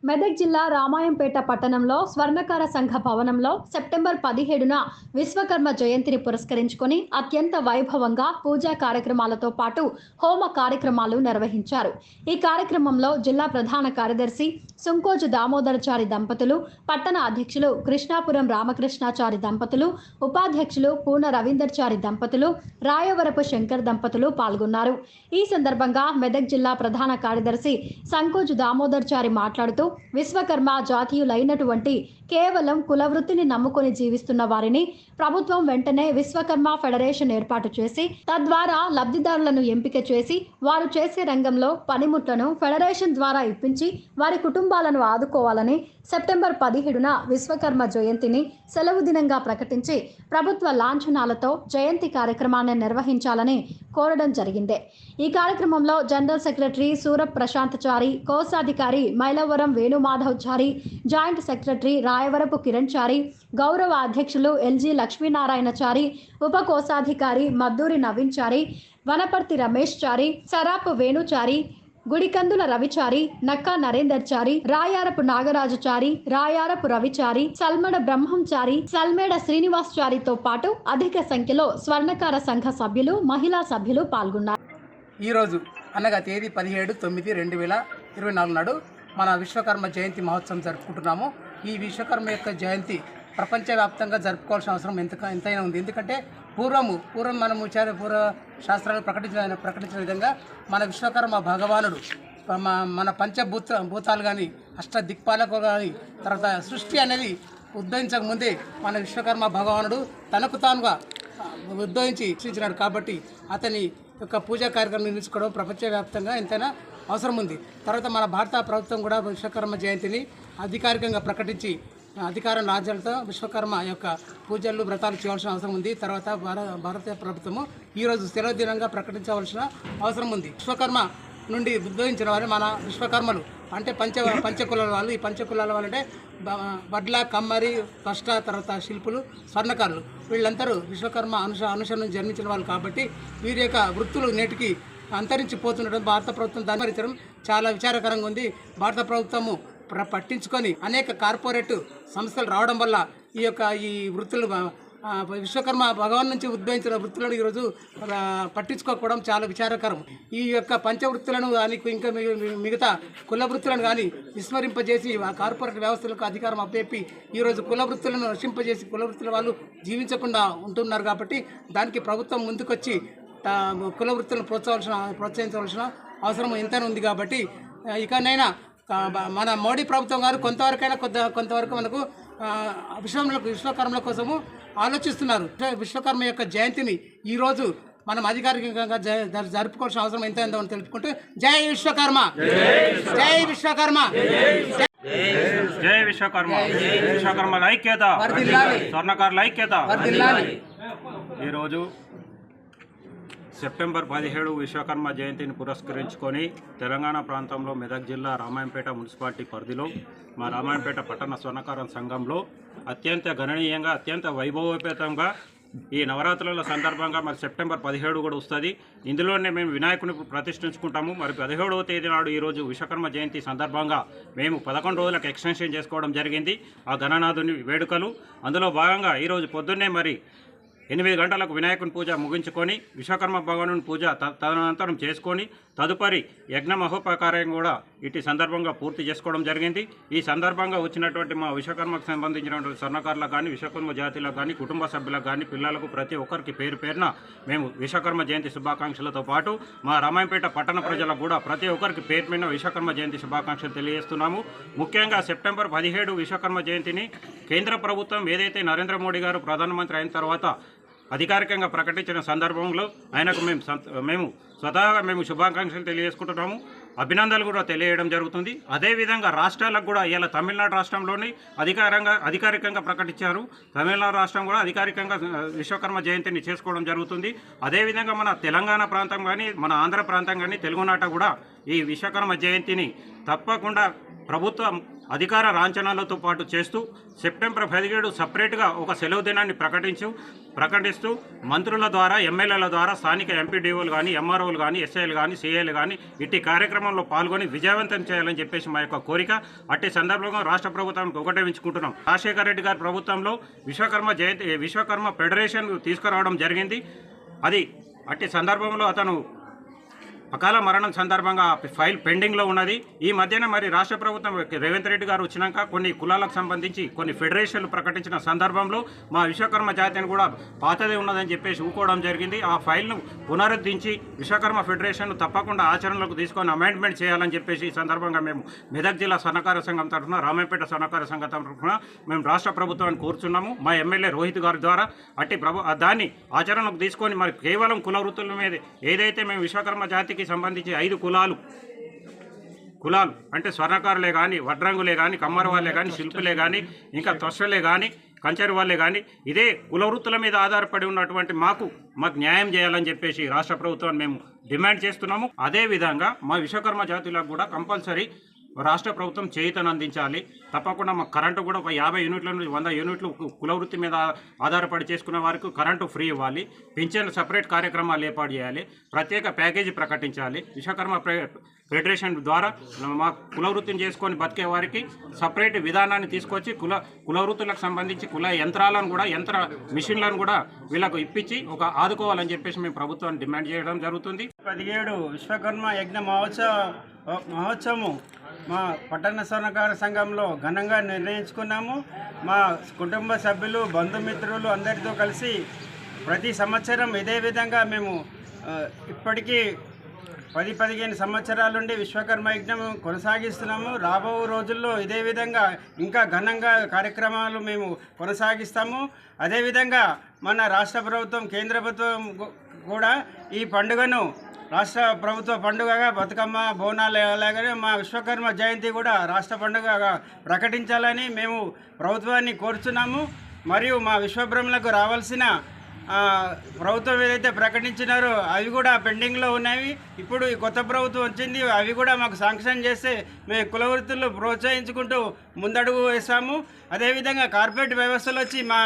మెదక్ జిల్లా రామాయంపేట పట్టణంలో స్వర్ణకార సంఘ భవనంలో సెప్టెంబర్ 17న విశ్వకర్మ జయంతిని పురస్కరించుకొని అత్యంత వైభవంగా పూజా కార్యక్రమాలతో పాటు హోమ కార్యక్రమాలు నిర్వహించారు. ఈ కార్యక్రమంలో జిల్లా ప్రధాన కార్యదర్శి సుంకోజు దామోదరచారి దంపతులు, పట్టణ అధ్యక్షులు కృష్ణాపురం రామకృష్ణాచారి దంపతులు, ఉపాధ్యక్షులు పూర్ణ రవీందర్చారి దంపతులు, రాయవరపు శంకర్ దంపతులు పాల్గొన్నారు. ఈ సందర్భంగా మెదక్ జిల్లా ప్రధాన కార్యదర్శి సంకోజు దామోదర్చారి మాట్లాడుతూ విశ్వకర్మ జాతీయులైనటువంటి కేవలం కులవృత్తిని నమ్ముకొని జీవిస్తున్న వారిని ప్రభుత్వం వెంటనే విశ్వకర్మ ఫెడరేషన్ ఏర్పాటు చేసి తద్వారా లబ్ధిదారులను ఎంపిక చేసి వారు చేసే రంగంలో పనిముట్లను ఫెడరేషన్ ద్వారా ఇప్పించి వారి కుటుంబాలను ఆదుకోవాలని సెప్టెంబర్ 17న విశ్వకర్మ జయంతిని సెలవు దినంగా ప్రకటించి ప్రభుత్వ లాంఛనాలతో జయంతి కార్యక్రమాన్ని నిర్వహించాలని కోరడం జరిగింది. ఈ కార్యక్రమంలో జనరల్ సెక్రటరీ సూరప్ ప్రశాంతచారి, కోశాధికారి మైలవరం వేణుమాధవ్చారి, జాయింట్ సెక్రటరీ రాయవరపు కిరణ్ చారి, గౌరవ అధ్యక్షులు ఎల్జీ లక్ష్మీనారాయణచారి, ఉప కోశాధికారి మద్దూరి నవీన్ చారి, వనపర్తి రమేష్ చారి, సరాపు వేణుచారి, గుడికందుల రవిచారి, నక్కా నరేందర్ చారి, రాయారపు నాగరాజుచారి, రాయారపు రవిచారి, సల్మడ బ్రహ్మంచారి, సల్మేడ శ్రీనివాస్ చారితో పాటు అధిక సంఖ్యలో స్వర్ణకార సంఘ సభ్యులు, మహిళా సభ్యులు పాల్గొన్నారు. ఈరోజు అనగా తేదీ 17/2024 నాడు మన విశ్వకర్మ జయంతి మహోత్సవం జరుపుకుంటున్నాము. ఈ విశ్వకర్మ యొక్క జయంతి ప్రపంచవ్యాప్తంగా జరుపుకోవాల్సిన అవసరం ఎంతైనా ఉంది. ఎందుకంటే పూర్వం మనం పూర్వ శాస్త్రాలు ప్రకటించిన విధంగా మన విశ్వకర్మ భగవానుడు మన పంచభూతాలు కానీ అష్టదిక్పాలకు కానీ తర్వాత సృష్టి అనేది ఉద్భవించక ముందే మన విశ్వకర్మ భగవానుడు తనకు తానుగా ఉద్భవించి సృష్టించినాడు. కాబట్టి అతని యొక్క పూజా కార్యక్రమం నిర్వహించుకోవడం ప్రపంచవ్యాప్తంగా ఎంతైనా అవసరం ఉంది. తర్వాత మన భారత ప్రభుత్వం కూడా విశ్వకర్మ జయంతిని అధికారికంగా ప్రకటించి అధికార రాజ్యాలతో విశ్వకర్మ యొక్క పూజలు వ్రతాలు చేయాల్సిన అవసరం ఉంది. తర్వాత భారత ప్రభుత్వము ఈరోజు సెలవు దినంగా ప్రకటించవలసిన అవసరం ఉంది. విశ్వకర్మ నుండి ఉద్భవించిన వారు మన విశ్వకర్మలు అంటే పంచకులాల వాళ్ళు. ఈ పంచకులాల వాళ్ళు అంటే వడ్ల, కమ్మరి, కష్ట, తర్వాత శిల్పులు, స్వర్ణకారులు. వీళ్ళందరూ విశ్వకర్మ అనుసరణ జన్మించిన వాళ్ళు. కాబట్టి వీరి యొక్క వృత్తులు నేటికి అంతరించిపోతుండడం భారత ప్రభుత్వం దాన్ని భరించడం చాలా విచారకరంగా ఉంది. భారత ప్రభుత్వము పట్టించుకొని అనేక కార్పొరేట్ సంస్థలు రావడం వల్ల ఈ వృత్తులు విశ్వకర్మ భగవాన్ నుంచి ఉద్భవించిన వృత్తులను ఈరోజు పట్టించుకోకపోవడం చాలా విచారకరం. ఈ యొక్క పంచవృత్తులను కానీ ఇంకా మిగతా కుల వృత్తులను కానీ విస్మరింపజేసి కార్పొరేట్ వ్యవస్థలకు అధికారం అప్పచెప్పి ఈరోజు కుల వృత్తులను రక్షింపజేసి కుల వృత్తుల వాళ్ళు జీవించకుండా ఉంటున్నారు. కాబట్టి దానికి ప్రభుత్వం ముందుకొచ్చి కుల వృత్తులను ప్రోత్సహించవలసిన అవసరం ఎంతైనా ఉంది. కాబట్టి ఇకనైనా మన మోడీ ప్రభుత్వం గారు కొంతవరకు మనకు విశ్వకర్మల కోసము ఆలోచిస్తున్నారు. విశ్వకర్మ యొక్క జయంతిని ఈరోజు మనం అధికారికంగా జరుపుకోవాల్సిన అవసరం ఎంతైందో అని తెలుపుకుంటూ జై విశ్వకర్మ, జై విశ్వకర్మ, జై విశ్వకర్మ, విశ్వకర్మల ఐక్యత, స్వర్ణకారుల ఐక్యత. ఈరోజు సెప్టెంబర్ 17 విశ్వకర్మ జయంతిని పురస్కరించుకొని తెలంగాణ ప్రాంతంలో మెదక్ జిల్లా రామాయంపేట మున్సిపాలిటీ పరిధిలో మా రామాయంపేట పట్టణ స్వర్ణకార సంఘంలో అత్యంత గణనీయంగా అత్యంత వైభవోపేతంగా ఈ నవరాత్రుల సందర్భంగా మరి సెప్టెంబర్ 17 కూడా వస్తుంది. ఇందులోనే మేము వినాయకుని ప్రతిష్ఠించుకుంటాము. మరి 17వ తేదీ నాడు ఈరోజు విశ్వకర్మ జయంతి సందర్భంగా మేము 11 రోజులకు ఎక్స్టెన్షన్ చేసుకోవడం జరిగింది ఆ గణనాథుని వేడుకలు. అందులో భాగంగా ఈరోజు పొద్దున్నే మరి 8 గంటలకు వినాయకుని పూజ ముగించుకొని విశ్వకర్మ భగవానుని పూజ తదనంతరం చేసుకొని తదుపరి యజ్ఞ మహోపకార్యం కూడా ఇటు సందర్భంగా పూర్తి చేసుకోవడం జరిగింది. ఈ సందర్భంగా వచ్చినటువంటి మా విశ్వకర్మకు సంబంధించినటువంటి స్వర్ణకారులకు కానీ విశ్వకర్మ జాతిలకు కానీ కుటుంబ సభ్యులకు కానీ పిల్లలకు ప్రతి ఒక్కరికి పేరున మేము విశ్వకర్మ జయంతి శుభాకాంక్షలతో పాటు మా రామాయంపేట పట్టణ ప్రజలకు కూడా ప్రతి ఒక్కరికి పేరున విశ్వకర్మ జయంతి శుభాకాంక్షలు తెలియజేస్తున్నాము. ముఖ్యంగా సెప్టెంబర్ 17 విశ్వకర్మ జయంతిని కేంద్ర ప్రభుత్వం ఏదైతే నరేంద్ర మోడీ గారు ప్రధానమంత్రి అయిన తర్వాత అధికారికంగా ప్రకటించిన సందర్భంలో ఆయనకు మేము స్వతహాగా శుభాకాంక్షలు తెలియజేసుకుంటున్నాము, అభినందనలు కూడా తెలియజేయడం జరుగుతుంది. అదేవిధంగా రాష్ట్రాలకు కూడా ఇలా తమిళనాడు రాష్ట్రంలోని అధికారికంగా ప్రకటించారు. తమిళనాడు రాష్ట్రం కూడా అధికారికంగా విశ్వకర్మ జయంతిని చేసుకోవడం జరుగుతుంది. అదేవిధంగా మన తెలంగాణ ప్రాంతం కానీ మన ఆంధ్ర ప్రాంతం కానీ తెలుగునాట కూడా ఈ విశ్వకర్మ జయంతిని తప్పకుండా ప్రభుత్వం అధికార లాంఛనాలతో పాటు చేస్తూ సెప్టెంబర్ 17 సపరేట్గా ఒక సెలవు దినాన్ని ప్రకటిస్తూ మంత్రుల ద్వారా ఎమ్మెల్యేల ద్వారా స్థానిక ఎంపీడీఓలు కానీ ఎంఆర్ఓలు కానీ ఎస్ఐలు కానీ సిఐలు కానీ ఇట్టి కార్యక్రమంలో పాల్గొని విజయవంతం చేయాలని చెప్పేసి మా యొక్క కోరిక. అట్టి సందర్భంగా రాష్ట్ర ప్రభుత్వానికి ఒకటే ఎంచుకుంటున్నాం. రాజశేఖర రెడ్డి గారి ప్రభుత్వంలో విశ్వకర్మ ఫెడరేషన్ తీసుకురావడం జరిగింది. అది అట్టి సందర్భంలో అతను అకాల మరణం సందర్భంగా ఫైల్ పెండింగ్లో ఉన్నది. ఈ మధ్యన మరి రాష్ట్ర ప్రభుత్వం రేవంత్ రెడ్డి గారు వచ్చినాక కొన్ని కులాలకు సంబంధించి కొన్ని ఫెడరేషన్లు ప్రకటించిన సందర్భంలో మా విశ్వకర్మ జాతిని కూడా పాతదే ఉన్నదని చెప్పేసి ఊకోవడం జరిగింది. ఆ ఫైల్ను పునరుద్ధరించి విశ్వకర్మ ఫెడరేషన్ తప్పకుండా ఆచరణలోకి తీసుకొని అమెండ్మెంట్ చేయాలని చెప్పేసి ఈ సందర్భంగా మేము మెదక్ జిల్లా సన్నకార సంఘం తరఫున రామాయంపేట సన్నకార సంఘం తరఫున మేము రాష్ట్ర ప్రభుత్వాన్ని కోరుచున్నాము. మా ఎమ్మెల్యే రోహిత్ గారి ద్వారా అట్టి దాన్ని ఆచరణలోకి తీసుకొని మరి కేవలం కుల వృత్తుల మీద ఏదైతే మేము విశ్వకర్మ జాతికి సంబంధించి 5 కులాలు అంటే స్వర్ణకారులే కానీ, వడ్రంగులే కానీ, కమ్మర వాళ్ళే కానీ, శిల్పులే కానీ, ఇంకా త్వష్టలే కానీ, కంచెరి వాళ్ళే కానీ ఇదే కుల వృత్తుల మీద ఆధారపడి ఉన్నటువంటి మాకు న్యాయం చేయాలని చెప్పేసి రాష్ట్ర ప్రభుత్వాన్ని మేము డిమాండ్ చేస్తున్నాము. అదేవిధంగా మా విశ్వకర్మ జాతులకు కూడా కంపల్సరీ రాష్ట్ర ప్రభుత్వం చేయూతను అందించాలి. తప్పకుండా మాకు కరెంటు కూడా ఒక 50 యూనిట్ల నుండి 100 యూనిట్లు కుల వృత్తి మీద ఆధారపడి చేసుకున్న వారికి కరెంటు ఫ్రీ ఇవ్వాలి. పింఛన్ సపరేట్ కార్యక్రమాలు ఏర్పాటు చేయాలి. ప్రత్యేక ప్యాకేజీ ప్రకటించాలి. విశ్వకర్మ ఫెడరేషన్ ద్వారా మా కుల వృత్తిని చేసుకొని బతికే వారికి సపరేట్ విధానాన్ని తీసుకొచ్చి కుల వృత్తులకు సంబంధించి కుల యంత్రాలను కూడా మిషన్లను కూడా వీళ్ళకు ఇప్పించి ఒక ఆదుకోవాలని చెప్పేసి మేము ప్రభుత్వాన్ని డిమాండ్ చేయడం జరుగుతుంది. 17 విశ్వకర్మ యజ్ఞ మహోత్సవము మా పట్టణ స్వర్ణకార సంఘంలో ఘనంగా నిర్ణయించుకున్నాము. మా కుటుంబ సభ్యులు, బంధుమిత్రులు అందరితో కలిసి ప్రతి సంవత్సరం ఇదే విధంగా మేము ఇప్పటికీ 10-15 సంవత్సరాల నుండి విశ్వకర్మ యజ్ఞం కొనసాగిస్తున్నాము. రాబో రోజుల్లో ఇదే విధంగా ఇంకా ఘనంగా కార్యక్రమాలు మేము కొనసాగిస్తాము. అదేవిధంగా మన రాష్ట్ర ప్రభుత్వం, కేంద్ర ప్రభుత్వం కూడా ఈ పండుగను రాష్ట్ర ప్రభుత్వ పండుగగా బతుకమ్మ, బోనాలు అలాగే మా విశ్వకర్మ జయంతి కూడా రాష్ట్ర పండుగగా ప్రకటించాలని మేము ప్రభుత్వాన్ని కోరుచున్నాము. మరియు మా విశ్వబ్రహ్మలకు రావాల్సిన ప్రభుత్వం ఏదైతే ప్రకటించినారో అవి కూడా పెండింగ్లో ఉన్నాయి. ఇప్పుడు ఈ కొత్త ప్రభుత్వం వచ్చింది, అవి కూడా మాకు శాంక్షన్ చేస్తే మేము కుల వృత్తులు ప్రోత్సహించుకుంటూ ముందడుగు వేస్తాము. అదేవిధంగా కార్పొరేట్ వ్యవస్థలు వచ్చి మా